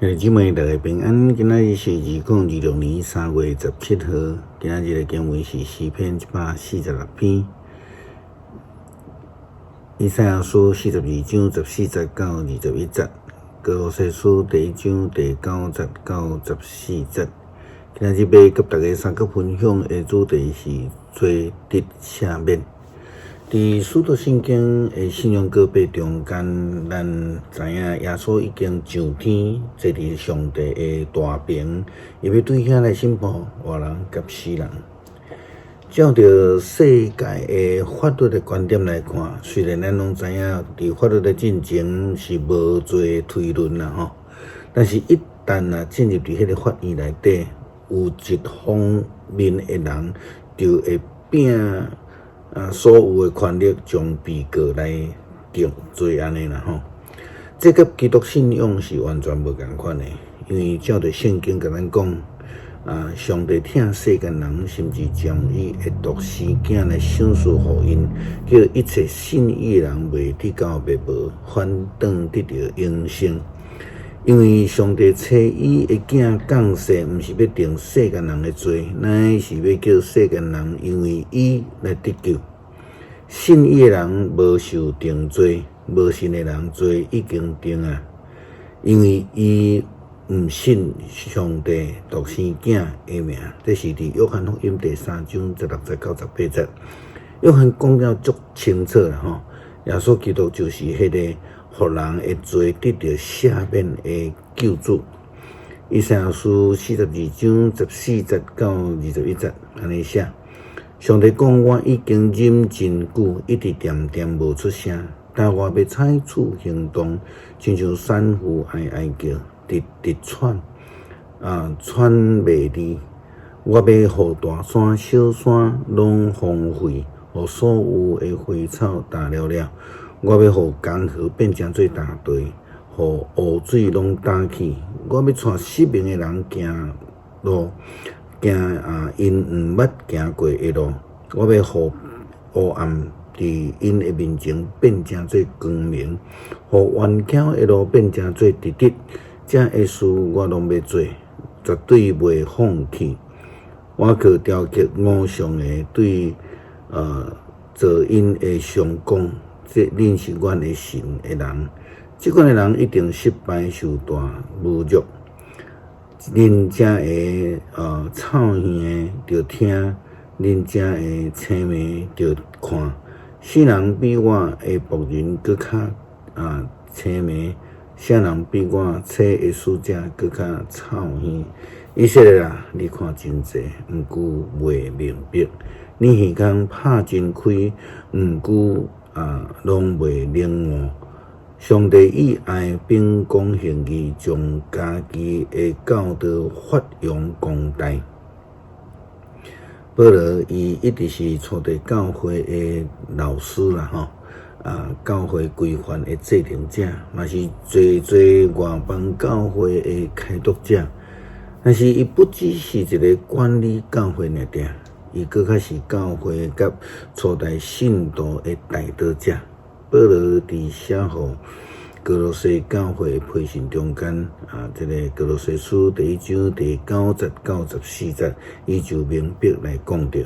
兄弟姊妹，大家平安。今仔日是2026年3月17号。今仔日的经文是诗篇146篇。以赛亚书42章14节到21节，歌罗西书第1章第9节到14节。今仔日要甲大家三个分享的主题是做得赦免。伫使徒圣经的信仰告白中间，咱知影耶稣已经上天，坐伫上帝的大屏，伊要对遐来审判活人甲死人。照着世界的法律的观点来看，虽然咱拢知影伫法律的进前是无做推论啦吼，但是一旦进入伫迄个法院内底，有一方面的人就会摒所有的权力将被告来定罪安尼啦吼，这甲基督信仰是完全无共款的，因为照着圣经甲咱讲，上帝疼世间人，甚至将伊的独生子来赏赐互因，叫一切信伊的人袂得到灭亡，反倒得到永生。因为上帝找伊的子降世，毋是要定世间人的罪，乃是要叫世间人因为伊来得救。信伊的人无受定罪，无信的人罪已经定啊，因为伊毋信上帝独生子的名。这是伫约翰福音第3章16节到18节。约翰讲了足清楚啦吼，耶稣基督就是迄个互人的罪得到赦免的救主。以赛亚书42章14节到21节安尼写：上帝讲，我已经忍真久，一直恬恬无出声，但我要采取行动，亲像产妇哀叫，直喘，喘袂离。我要互大山、小山拢荒废，互所有的花草干了了。我要互江河变成做大地，互湖水拢干去。我要带失明的人行路，因毋捌行过的路。我要互黑暗伫因的面前变成做光明，互弯巧的路变成做直直。这的事我拢要做，绝对袂放弃。我去雕刻偶像的对造因的上讲。这恁是阮的神的人，即款的人一定失败受大侮辱。恁遮的臭耳着听，恁遮的青眉着看。世人比我的仆人搁较青眉，啥人比我册的使者搁较臭耳。以色列啊，你看真济，毋过袂明白；你耳孔拍真开，毋过拢袂领悟。上帝以爱秉公行义，将家己的教导发扬光大。保罗伊一直是初地教会的老师啦吼，教会规范的制定者，嘛是侪外邦教会的开拓者。但是伊不只是一个管理教会尔定，伊搁较是教会甲初代信徒的带导者。保罗伫写互歌罗西教会的批信中间，这个歌罗西书第1章第9节到14节，伊就明白来讲着。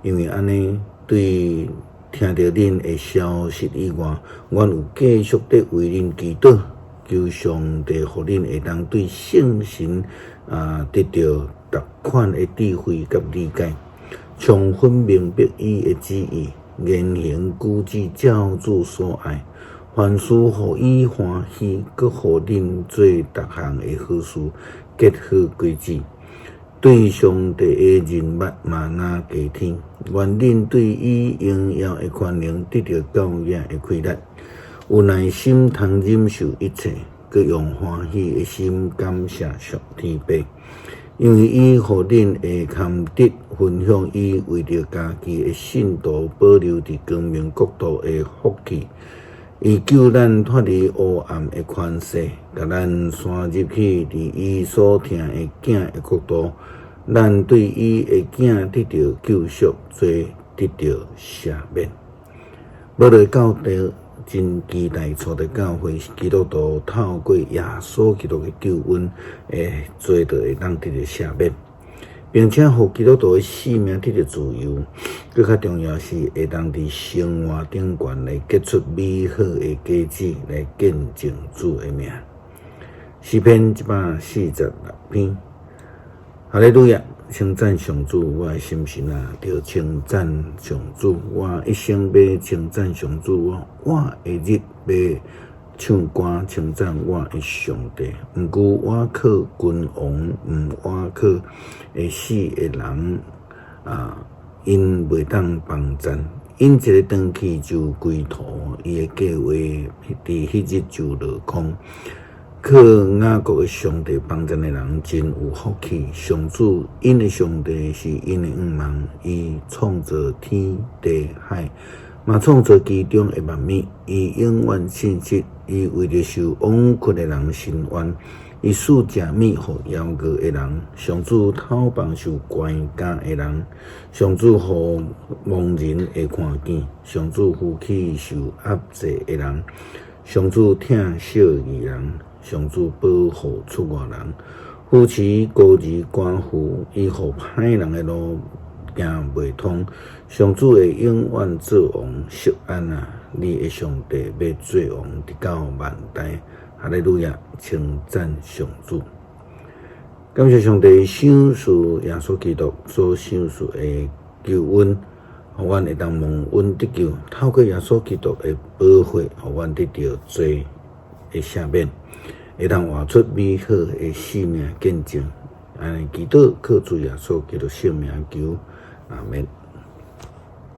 因为安尼，对听到恁的消息以外，阮有继续地为恁祈祷，求上帝互恁会当对圣神得到逐款的智慧甲理解，充分明白伊的旨意，言行举止照主所爱，凡事互伊欢喜，搁互恁做逐项的好事，结好果子。对上帝的人物嘛那加添，愿恁对伊荣耀的权能得到教育的开力，有耐心通忍受一切，搁用欢喜的心感谢上天父，因为伊互恁会堪得分享伊为着家己的信徒保留伫光明国度的福气。伊救咱脱离黑暗的权势，甲咱拴入去伫伊所疼的囝的国度。咱对伊的囝得到救赎，做得到赦免。保罗教真期待初代教会是基督徒透过耶稣基督的救恩，罪就会当得到赦免，并且互基督徒的性命得到自由。更较重要是会当伫生活顶悬来结出美好的果子，来见证主的名。诗篇146篇，哈利路亚！称赞上主，我的心神啊，着称赞上主。我一生要称赞上主，我会日要唱歌称赞我的上帝。毋过我靠君王，我靠会死的人因袂当帮赞。因一个转去就归途，伊的计划伫迄日就落空。靠雅各的上帝帮赞的人真有福气。上主因的上帝是因的光芒，伊创造天地海，嘛创造其中的万物。伊永远信实，伊为着受枉屈的人伸冤，伊赐食物互夭餓的人。上主透帮受关家的人，上主互盲人会看见，上主扶起受压制的人，上主疼惜义人。上主保护出外人，扶持孤儿寡妇，伊互歹人的路行袂通。上主会永远做王，錫安啊！你的上帝要做王，直到万代。哈利路亚！称赞上主，感谢上帝赏赐耶稣基督所赏赐的救恩，互阮会当蒙恩得救。透过耶稣基督的保护，互阮得到罪的赦免。会当活出美好的生命见证，安尼祈祷靠主耶稣基督圣名求，阿门。